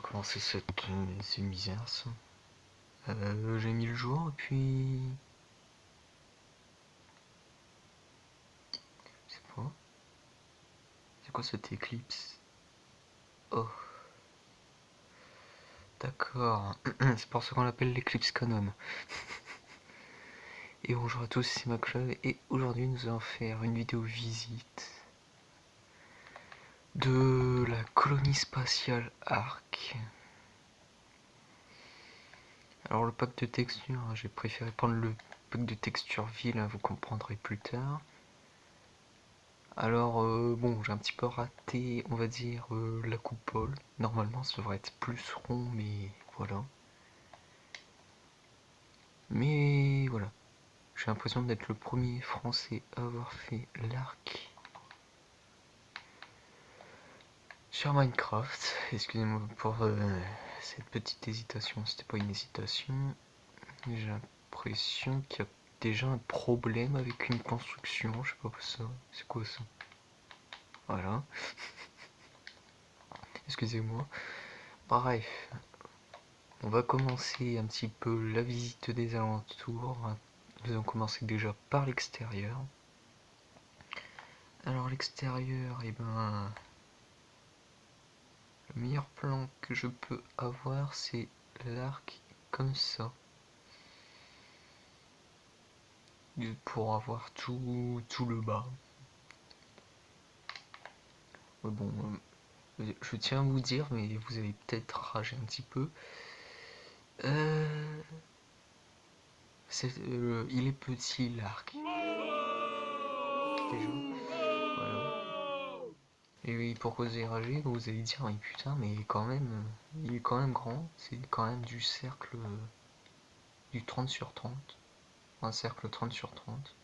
commencer cette misère, ça. J'ai mis le jour, et puis... Je sais pas. C'est quoi cette éclipse? Oh. D'accord. C'est pour ça qu'on l'appelle l'éclipse canon. Et bonjour à tous, c'est McFly, et aujourd'hui nous allons faire une vidéo visite de la colonie spatiale Ark. Alors le pack de texture, j'ai préféré prendre le pack de texture ville, vous comprendrez plus tard. Alors bon, j'ai un petit peu raté, on va dire, la coupole. Normalement ça devrait être plus rond, mais voilà. Mais voilà, j'ai l'impression d'être le premier français à avoir fait l'arc sur Minecraft. Excusez-moi pour cette petite hésitation, c'était pas une hésitation. J'ai l'impression qu'il y a déjà un problème avec une construction, je sais pas ça. C'est quoi ça? Voilà. Excusez-moi. Bref, on va commencer un petit peu la visite des alentours. Nous allons commencer déjà par l'extérieur. Alors l'extérieur, et ben, le meilleur plan que je peux avoir, c'est l'arc comme ça. Pour avoir tout le bas. Ouais, bon, je tiens à vous dire, mais vous avez peut-être ragé un petit peu. Il est petit l'arc. Déjà. Voilà. Et oui, pourquoi vous avez ragé? Vous allez dire, mais putain, mais quand même, il est quand même grand. C'est quand même du cercle du 30 sur 30. Un cercle 30 sur 30.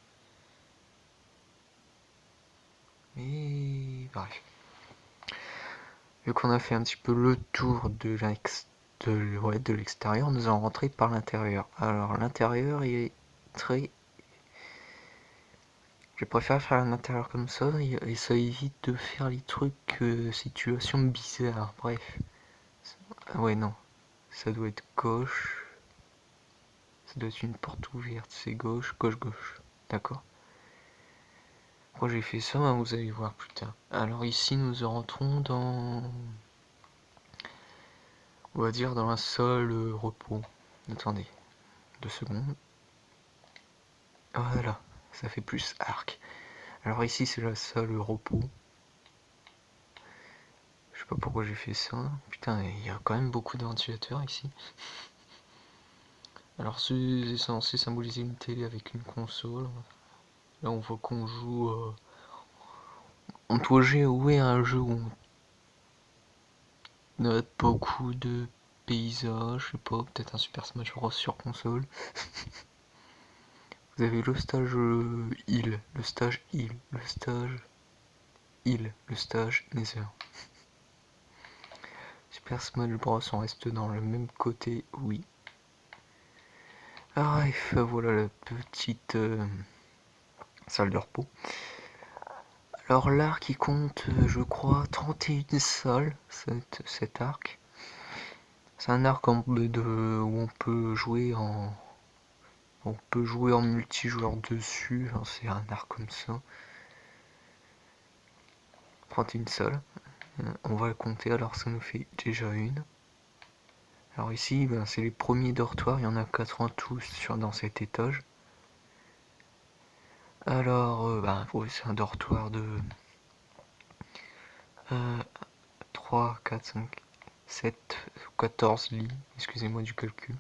Mais bref. Vu qu'on a fait un petit peu le tour de l'extérieur, nous allons rentrer par l'intérieur. Alors l'intérieur est très... Je préfère faire un intérieur comme ça et ça évite de faire les trucs, situations bizarres. Bref. Ouais, non. Ça doit être gauche. Ça doit être une porte ouverte. C'est gauche, gauche, gauche. D'accord. Pourquoi j'ai fait ça? Vous allez voir plus tard. Alors ici, nous rentrons dans... On va dire dans un seul repos. Attendez. 2 secondes. Voilà. Ça fait plus arc. Alors ici, c'est la salle repos. Je sais pas pourquoi j'ai fait ça. Putain, il y a quand même beaucoup de ventilateurs ici. Alors c'est censé symboliser une télé avec une console. Là on voit qu'on joue... On doit jouer à un jeu où on a beaucoup de paysages, je sais pas, peut-être un Super Smash Bros sur console. Vous avez le stage île, le stage île, le stage île, le stage Nether. Super Smash Bros on reste dans le même côté, oui. Ah, bref, voilà la petite salle de repos. Alors l'arc il compte, je crois, 31 salles, cet arc. C'est un arc où on peut jouer en... On peut jouer en multijoueur dessus, hein, c'est un arc comme ça. 31 salles. On va le compter, alors ça nous fait déjà une. Alors ici, ben, c'est les premiers dortoirs, il y en a 92 dans cet étage. Alors, ben, ouais, c'est un dortoir de 3, 4, 5, 7, 14 lits, excusez-moi du calcul.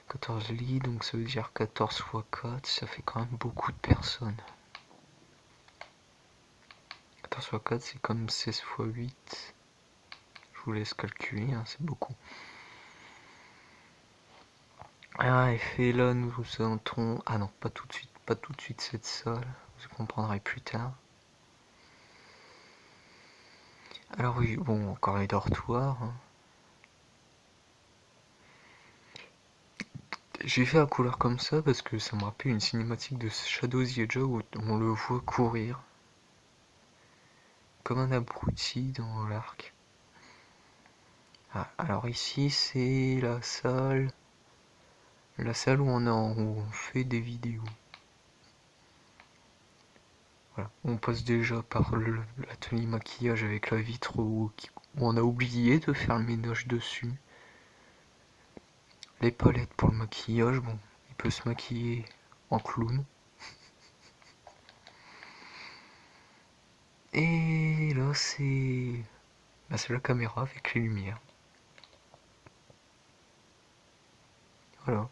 14 lits, donc ça veut dire 14 x 4, ça fait quand même beaucoup de personnes. 14 x 4, c'est comme 16 x 8. Je vous laisse calculer, hein, c'est beaucoup. Ah, et là, nous entrons... Ah non, pas tout de suite cette salle, vous comprendrez plus tard. Alors oui, bon, encore les dortoirs. Hein. J'ai fait la couleur comme ça parce que ça me rappelle une cinématique de Shadow the Hedgehog où on le voit courir. Comme un abruti dans l'arc. Ah, alors ici c'est la salle où on fait des vidéos. Voilà. On passe déjà par l'atelier maquillage avec la vitre où on a oublié de faire le ménage dessus. Les palettes pour le maquillage, bon, il peut se maquiller en clown. Et là c'est la caméra avec les lumières. Voilà.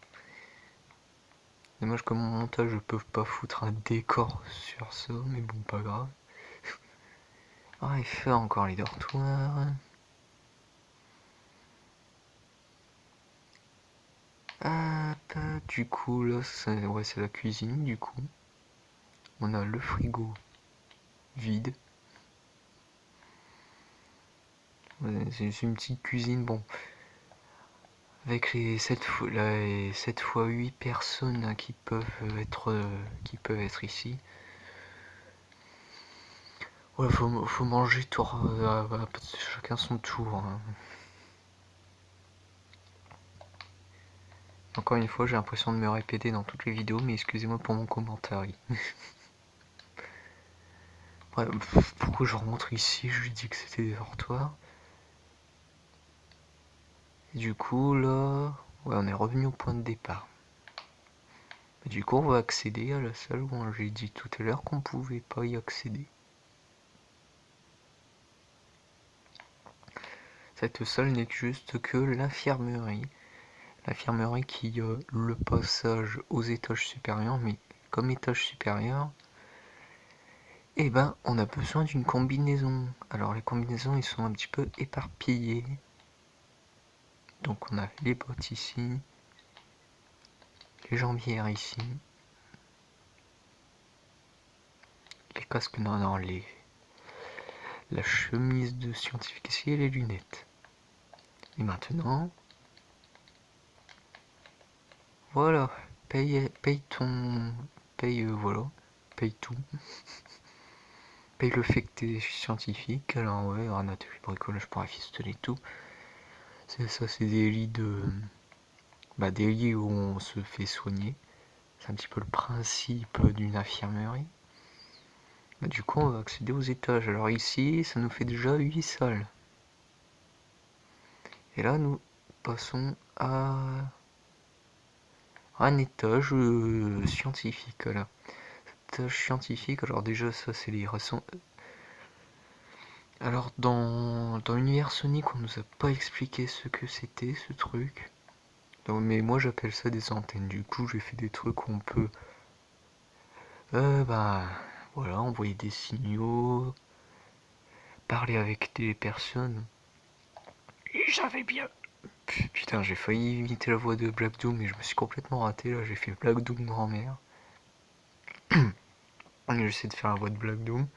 Dommage que mon montage ne peut pas foutre un décor sur ça, mais bon, pas grave. Ah, il fait encore les dortoirs. Ah, du coup, là, c'est la cuisine, du coup. On a le frigo vide. C'est une petite cuisine, bon. Avec les 7 fois 8 personnes qui peuvent être ici. Ouais, faut manger chacun son tour. Hein. Encore une fois, j'ai l'impression de me répéter dans toutes les vidéos, mais excusez-moi pour mon commentaire. Ouais, pourquoi je rentre ici? Je lui dis que c'était des dortoirs. Et du coup, là, ouais, on est revenu au point de départ. Et du coup, on va accéder à la salle où j'ai dit tout à l'heure qu'on pouvait pas y accéder. Cette salle n'est juste que l'infirmerie. L'infirmerie qui a le passage aux étages supérieurs, mais comme étage supérieur, eh ben, on a besoin d'une combinaison. Alors les combinaisons, ils sont un petit peu éparpillées. Donc on a les bottes ici, les jambières ici, les casques, non, la chemise de scientifique ici et les lunettes. Et maintenant, voilà, paye voilà, paye tout. Paye le fait que t'es scientifique, alors ouais, un atelier de bricolage pour rafistoler tout. C'est des lits des lits où on se fait soigner. C'est un petit peu le principe d'une infirmerie. Du coup, on va accéder aux étages. Alors ici, ça nous fait déjà 8 salles. Et là, nous passons à un étage scientifique. Là. Étage scientifique, alors déjà, ça, c'est les raisons. Alors, dans l'univers Sonic, on nous a pas expliqué ce que c'était, ce truc. Donc, mais moi, j'appelle ça des antennes. Du coup, j'ai fait des trucs où on peut voilà, envoyer des signaux, parler avec des personnes. Et j'avais bien. Putain, j'ai failli imiter la voix de Black Doom, mais je me suis complètement raté. Là, j'ai fait Black Doom grand-mère. J'essaie de faire la voix de Black Doom.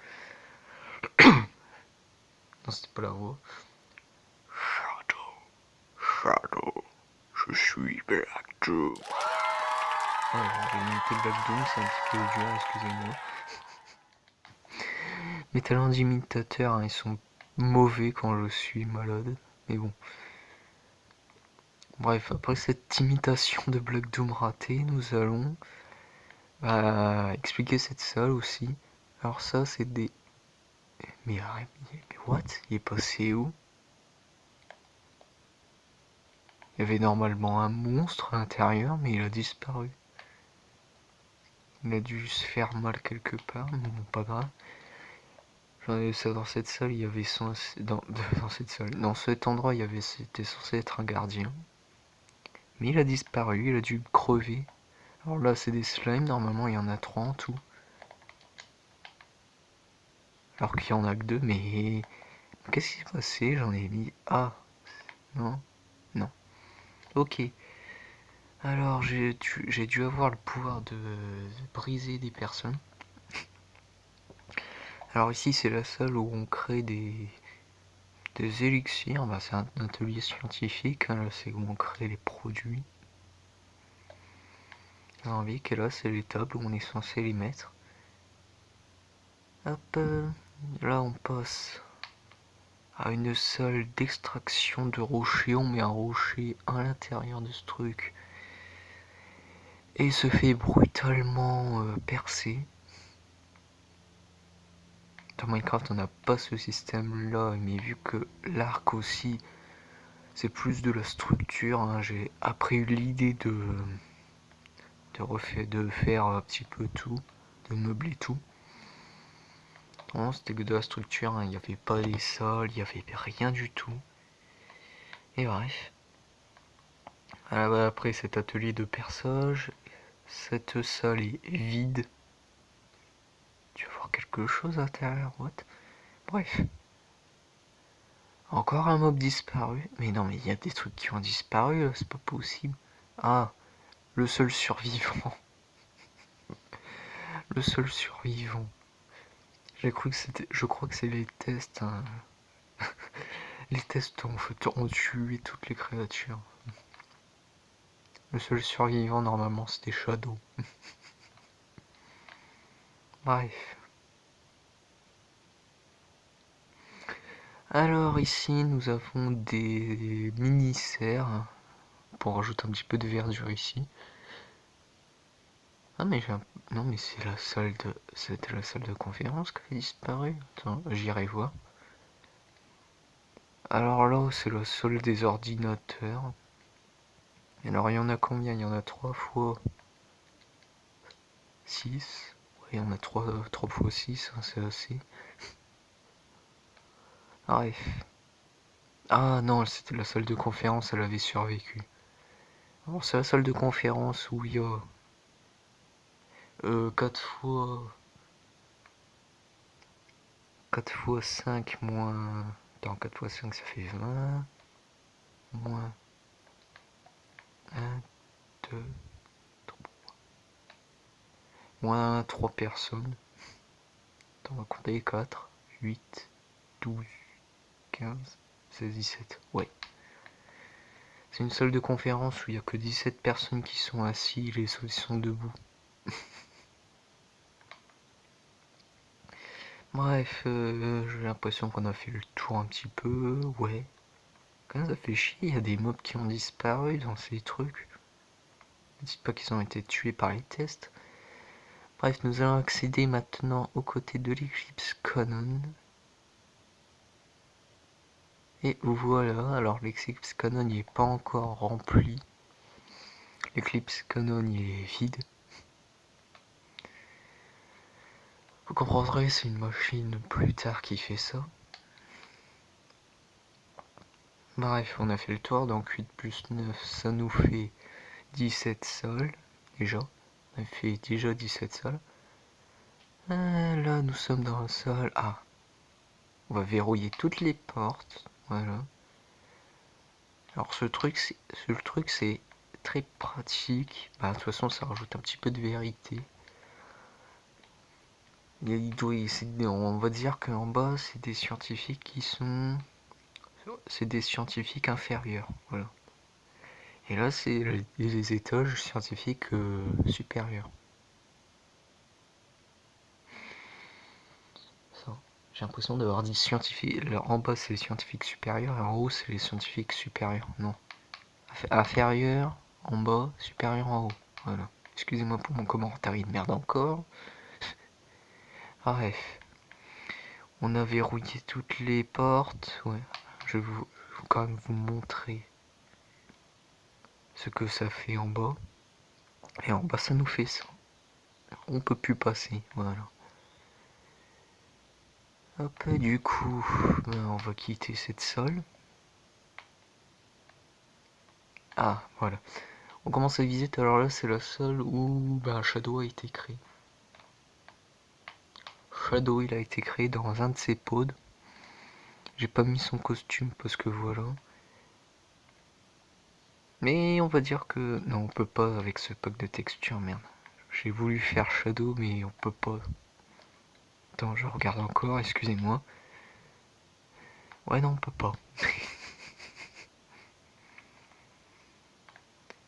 Non, c'était pas la voix. Shadow, je suis Black Doom. Ouais, j'ai imité Black Doom, c'est un petit peu dur, excusez-moi. Mes talents d'imitateur, hein, ils sont mauvais quand je suis malade, mais bon. Bref, après cette imitation de Black Doom ratée, nous allons expliquer cette salle aussi. Alors ça, c'est des... Mais what? Il est passé où? Il y avait normalement un monstre à l'intérieur, mais il a disparu. Il a dû se faire mal quelque part, mais bon, pas grave. Dans cette salle, il y avait dans cette salle, dans cet endroit, c'était censé être un gardien. Mais il a disparu, il a dû crever. Alors là, c'est des slimes, normalement il y en a 3 en tout. Alors qu'il y en a que 2, mais... Qu'est-ce qui s'est passé? J'en ai mis... Ah, non, non. Ok. Alors j'ai dû avoir le pouvoir de briser des personnes. Alors ici c'est la salle où on crée des élixirs. C'est un atelier scientifique. Hein, là c'est où on crée les produits. Et là c'est les tables où on est censé les mettre. Hop, là on passe à une salle d'extraction de rochers. On met un rocher à l'intérieur de ce truc et se fait brutalement percer. Dans Minecraft on n'a pas ce système là, mais vu que l'arc aussi c'est plus de la structure, hein, j'ai après eu l'idée de faire un petit peu tout, de meubler tout. Non, c'était que de la structure, hein, il n'y avait pas les sols, il n'y avait rien du tout. Et bref. Après cet atelier de perçage, cette salle est vide. Tu vas voir quelque chose à l'intérieur, what? Bref. Encore un mob disparu. Mais non, mais il y a des trucs qui ont disparu, c'est pas possible. Ah, le seul survivant. Le seul survivant. J'ai cru que c'était. Je crois que c'est les tests. Hein. Les tests ont tué toutes les créatures. Le seul survivant normalement c'était Shadow. Bref. Alors ici nous avons des mini-serres pour rajouter un petit peu de verdure ici. Ah mais non mais c'est la salle de. C'était la salle de conférence qui a disparu. Attends, j'irai voir. Alors là c'est la salle des ordinateurs. Alors il y en a combien? Il y en a 3 fois 6. Ouais, il y en a 3 fois 6, hein, c'est assez. Bref. Ah non, c'était la salle de conférence, elle avait survécu. Alors c'est la salle de conférence où il y a 4 fois 5 moins... Attends, 4 fois 5 ça fait 20. Moins 1, 2, 3. Moins 3 personnes. Attends, on va compter 4, 8, 12, 15, 16, 17. Ouais. C'est une salle de conférence où il n'y a que 17 personnes qui sont assises, les autres sont debout. Bref, j'ai l'impression qu'on a fait le tour un petit peu, ouais. Quand même ça fait chier, il y a des mobs qui ont disparu dans ces trucs. Ne dites pas qu'ils ont été tués par les tests. Bref, nous allons accéder maintenant aux côtés de l'Eclipse Canon. Et voilà, alors l'Eclipse Canon n'est pas encore rempli. L'Eclipse Canon il est vide. Vous comprendrez, c'est une machine plus tard qui fait ça. Bref, on a fait le tour, donc 8 plus 9, ça nous fait 17 sols, déjà. On a fait déjà 17 sols. Là, nous sommes dans la salle. Ah, on va verrouiller toutes les portes, voilà. Alors ce truc c'est très pratique. Bah, de toute façon, ça rajoute un petit peu de vérité. On va dire qu'en bas, c'est des scientifiques qui sont... C'est des scientifiques inférieurs, voilà. Et là, c'est les étages scientifiques supérieurs. Ça. J'ai l'impression d'avoir dit scientifique. Là, en bas, c'est les scientifiques supérieurs et en haut, c'est les scientifiques supérieurs. Non. Inférieur en bas, supérieur en haut. Voilà. Excusez-moi pour mon commentaire, il merde encore. Bref. On a verrouillé toutes les portes. Ouais. Je vais quand même vous montrer ce que ça fait en bas. Et en bas, ça nous fait ça. On peut plus passer. Voilà. Hop, du coup, on va quitter cette salle. Ah, voilà. On commence la visite, alors là c'est la salle où Shadow a été créé. Shadow il a été créé dans un de ses pods. J'ai pas mis son costume parce que voilà. Mais on va dire que... Non, on peut pas avec ce pack de texture, merde. J'ai voulu faire Shadow mais on peut pas. Attends, je regarde encore, excusez-moi. Ouais non, on peut pas.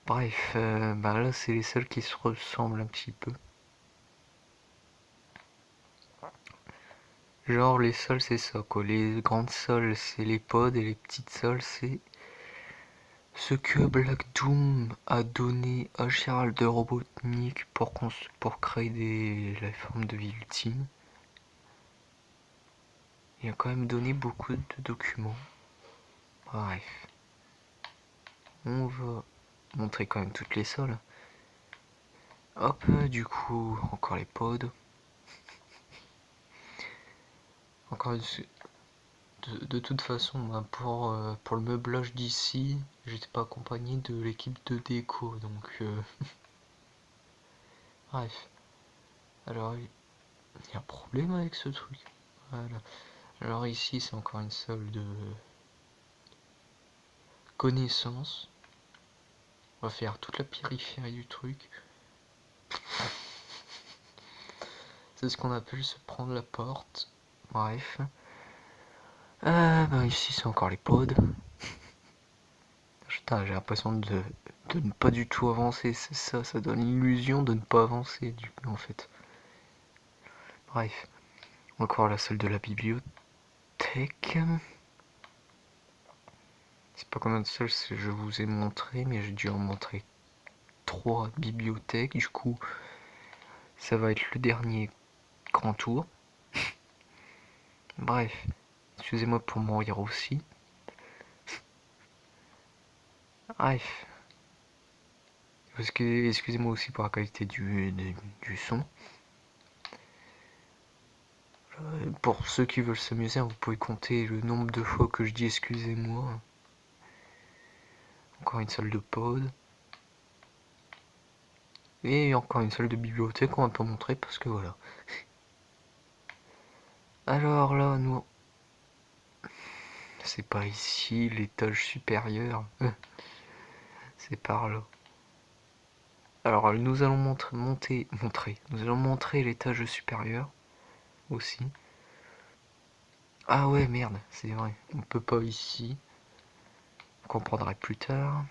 Bref, là c'est les seuls qui se ressemblent un petit peu. Genre les sols c'est ça quoi, les grandes sols c'est les pods et les petites sols c'est ce que Black Doom a donné à Gérald de Robotnik pour créer la forme de vie ultime. Il a quand même donné beaucoup de documents. Bref. On va montrer quand même toutes les sols. Hop, du coup, encore les pods. Encore une... de toute façon, ben, pour le meublage d'ici, j'étais pas accompagné de l'équipe de déco, donc... Bref. Alors, il y a un problème avec ce truc. Voilà. Alors ici, c'est encore une salle de connaissance. On va faire toute la périphérie du truc. C'est ce qu'on appelle se prendre la porte. Bref. Ben ici, c'est encore les pods. Putain, j'ai l'impression de ne pas du tout avancer. C'est ça, ça donne l'illusion de ne pas avancer, du coup, en fait. Bref. Encore la salle de la bibliothèque. C'est pas combien de salles je vous ai montré, mais j'ai dû en montrer 3 bibliothèques. Du coup, ça va être le dernier grand tour. Bref, excusez-moi pour mourir aussi. Bref. Excusez-moi aussi pour la qualité du son. Pour ceux qui veulent s'amuser, vous pouvez compter le nombre de fois que je dis excusez-moi. Encore une salle de pod. Et encore une salle de bibliothèque, on va pas montrer parce que voilà. Alors là, nous... C'est pas ici, l'étage supérieur. C'est par là. Alors nous allons nous allons montrer l'étage supérieur aussi. Ah ouais, merde, c'est vrai, on peut pas ici. Vous comprendrez plus tard.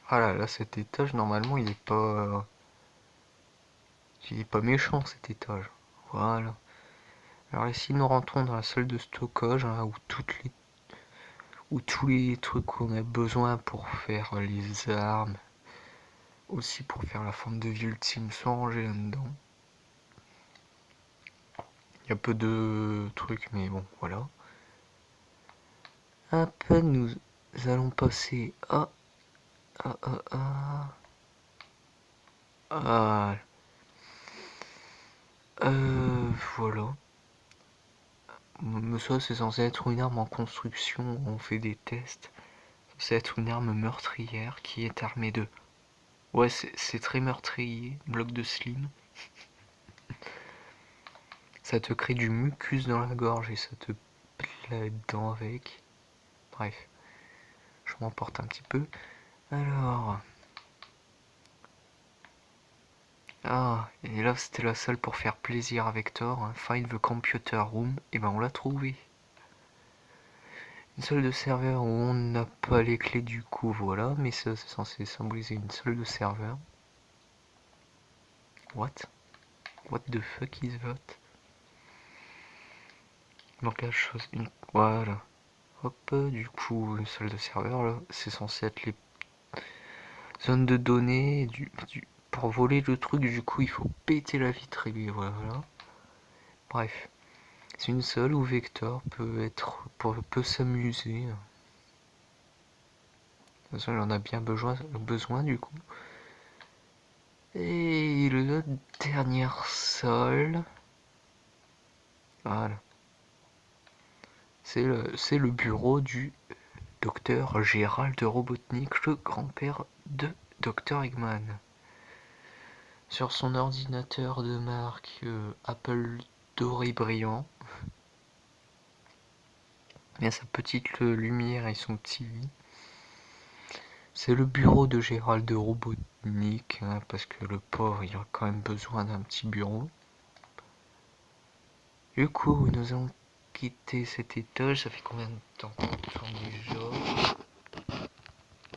Ah là, cet étage, normalement, il est pas méchant, cet étage. Voilà. Alors ici, nous rentrons dans la salle de stockage, hein, où tous les trucs qu'on a besoin pour faire les armes, aussi pour faire la forme de vie ultime, sont rangés là-dedans. Il y a peu de trucs, mais bon, voilà. Hop, nous allons passer à... voilà. Mais ça, c'est censé être une arme en construction. On fait des tests. C'est censé être une arme meurtrière qui est armée de... Ouais, c'est très meurtrier. Bloc de slim. Ça te crée du mucus dans la gorge et ça te plaît dedans avec. Bref. Je m'emporte un petit peu. Alors... Ah, et là c'était la salle pour faire plaisir avec Thor, hein. Find the computer room, et ben on l'a trouvé. Une salle de serveur où on n'a pas les clés du coup, voilà, mais ça c'est censé symboliser une salle de serveur. What? What the fuck is that? Donc la chose, voilà. Hop, du coup, une salle de serveur là, c'est censé être les zones de données, pour voler le truc, du coup il faut péter la vitre et voilà. Bref. C'est une salle où Vector peut s'amuser. De toute façon, il en a bien besoin du coup. Et la dernière salle, voilà. C'est le bureau du docteur Gérald de Robotnik, le grand-père de Dr Eggman. Sur son ordinateur de marque Apple doré brillant. Il a sa petite lumière et son petit lit. C'est le bureau de Gérald de Robotnik, hein, parce que le pauvre, il a quand même besoin d'un petit bureau. Du coup, nous allons quitter cet étage. Ça fait combien de temps qu'on tourne déjà?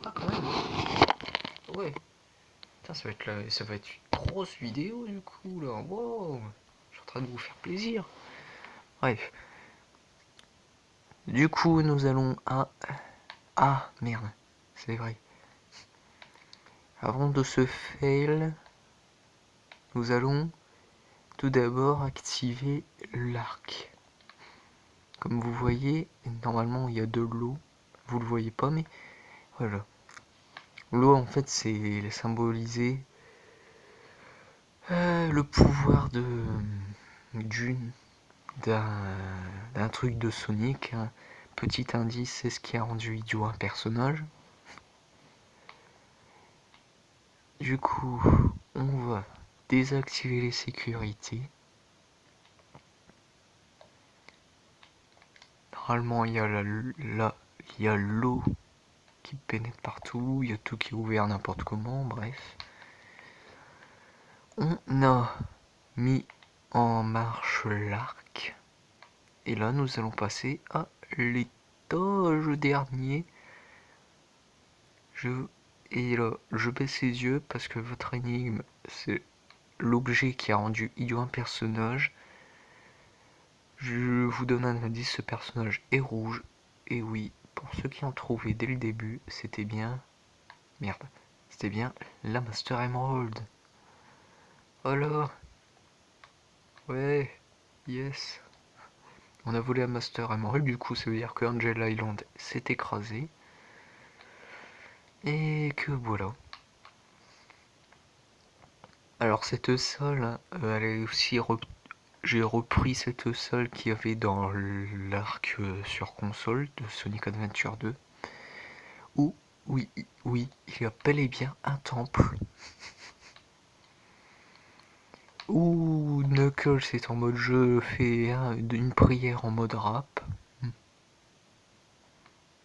Ah, quand même. Ouais. Putain, ça va être grosse vidéo du coup là. Wow, je suis en train de vous faire plaisir. Bref. Du coup, nous allons à... Ah, merde. C'est vrai. Avant de ce fail, nous allons tout d'abord activer l'arc. Comme vous voyez, normalement il y a de l'eau. Vous le voyez pas, mais voilà. L'eau, en fait, c'est symbolisé le pouvoir d'un truc de Sonic. Un petit indice, c'est ce qui a rendu idiot un personnage. Du coup, on va désactiver les sécurités. Normalement, il y a l'eau qui pénètre partout, il y a tout qui est ouvert n'importe comment, bref. On a mis en marche l'arc. Et là, nous allons passer à l'étage dernier. Et là, je baisse les yeux parce que votre énigme, c'est l'objet qui a rendu idiot un personnage. Je vous donne un indice, ce personnage est rouge. Et oui, pour ceux qui ont trouvé dès le début, c'était bien... Merde. C'était bien la Master Emerald. Alors, ouais, yes. On a volé la Master Emerald, du coup ça veut dire que Angel Island s'est écrasé. Et que voilà. Alors cette salle, elle est aussi... J'ai repris cette salle qu'il y avait dans l'arc sur console de Sonic Adventure 2. Où, oui, il y a bel et bien un temple. Où Knuckles est en mode je fais une prière en mode rap.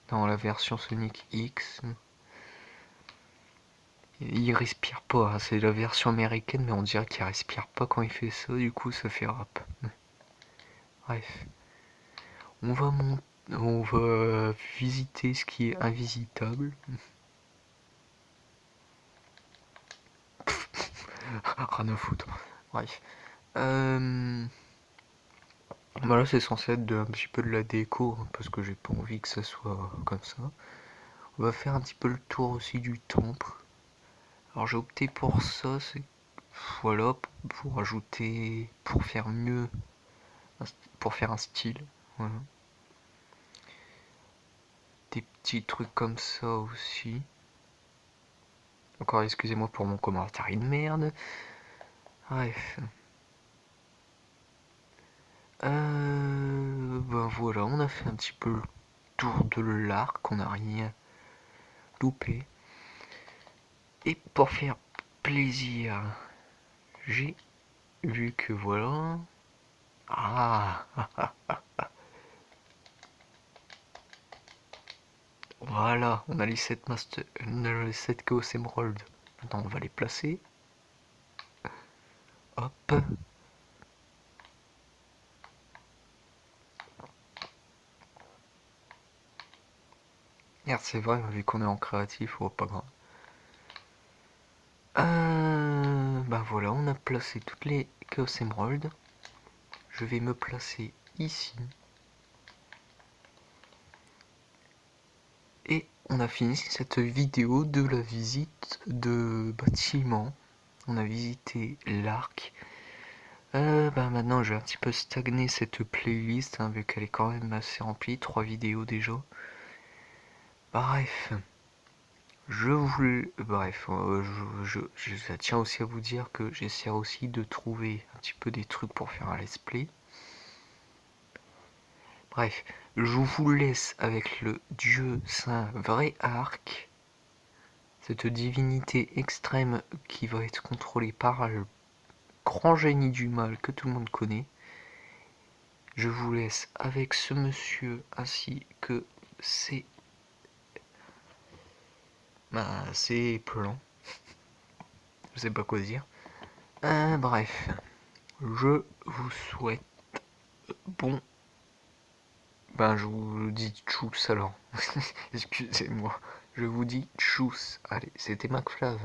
Dans la version Sonic X. Il respire pas, hein, c'est la version américaine, mais on dirait qu'il respire pas quand il fait ça, du coup ça fait rap. Bref. On va visiter ce qui est invisitable. Rien à foutre. Bref. Voilà, c'est censé être un petit peu de la déco, hein, parce que j'ai pas envie que ça soit comme ça. On va faire un petit peu le tour aussi du temple. Alors j'ai opté pour ça, c'est... Voilà, pour ajouter... Pour faire mieux... Pour faire un style. Voilà. Des petits trucs comme ça aussi. Encore excusez-moi pour mon commentaire de merde. Bref. Ben voilà, on a fait un petit peu le tour de l'arc, on n'a rien loupé. Et pour faire plaisir, j'ai vu que voilà... Ah voilà, on a les 7 Master... les 7 Chaos Emerald. Maintenant on va les placer. Hop. Merde, c'est vrai, vu qu'on est en créatif, oh, pas grave. Bah voilà, on a placé toutes les Chaos Emerald. Je vais me placer ici. Et on a fini cette vidéo de la visite de bâtiment. On a visité l'arc. Bah maintenant je vais un petit peu stagner cette playlist, hein, vu qu'elle est quand même assez remplie. 3 vidéos déjà. Bref. Bref, je tiens aussi à vous dire que j'essaie aussi de trouver un petit peu des trucs pour faire un let's play. Bref, je vous laisse avec le Dieu Saint Vrai Arc, cette divinité extrême qui va être contrôlée par le grand génie du mal que tout le monde connaît. Je vous laisse avec ce monsieur ainsi que ses plans. Je sais pas quoi dire. Bref, je vous souhaite bon... je vous dis tchuss alors. Excusez-moi. Je vous dis tchuss. Allez, c'était McFlav.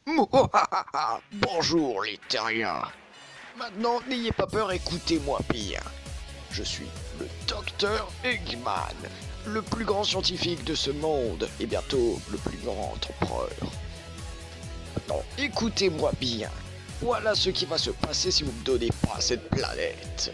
Mouahaha. Bonjour les terriens. Maintenant, n'ayez pas peur, écoutez-moi bien. Je suis le docteur Eggman, le plus grand scientifique de ce monde et bientôt le plus grand empereur. Maintenant, écoutez-moi bien. Voilà ce qui va se passer si vous me donnez pas cette planète.